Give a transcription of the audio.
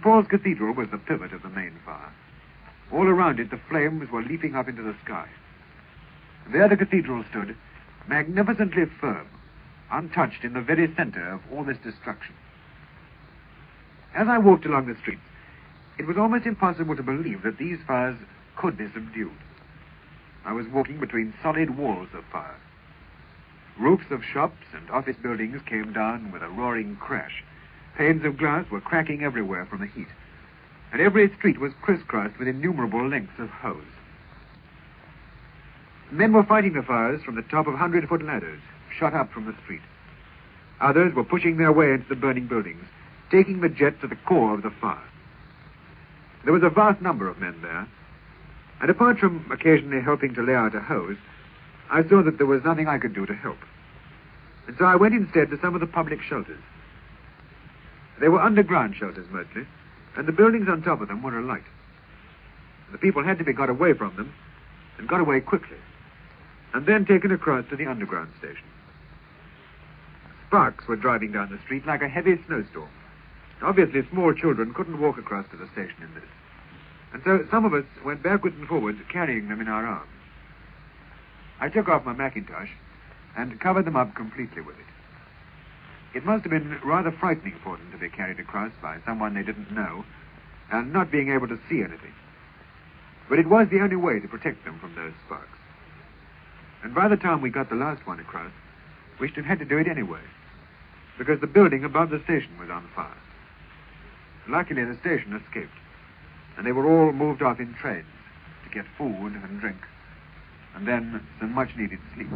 Paul's Cathedral was the pivot of the main fire. All around it, the flames were leaping up into the sky. There the cathedral stood, magnificently firm, untouched in the very center of all this destruction. As I walked along the streets, it was almost impossible to believe that these fires could be subdued. I was walking between solid walls of fire. Roofs of shops and office buildings came down with a roaring crash. Panes of glass were cracking everywhere from the heat, and every street was crisscrossed with innumerable lengths of hose. Men were fighting the fires from the top of 100-foot ladders, shot up from the street. Others were pushing their way into the burning buildings, taking the jet to the core of the fire. There was a vast number of men there, and apart from occasionally helping to lay out a hose, I saw that there was nothing I could do to help. And so I went instead to some of the public shelters. They were underground shelters mostly, and the buildings on top of them were alight. The people had to be got away from them, and got away quickly, and then taken across to the underground station. Sparks were driving down the street like a heavy snowstorm. Obviously, small children couldn't walk across to the station in this, and so some of us went backwards and forwards, carrying them in our arms. I took off my mackintosh and covered them up completely with it. It must have been rather frightening for them to be carried across by someone they didn't know and not being able to see anything. But it was the only way to protect them from those sparks. And by the time we got the last one across, we should have had to do it anyway, because the building above the station was on fire. Luckily, the station escaped, and they were all moved off in trains to get food and drink, and then some much-needed sleep.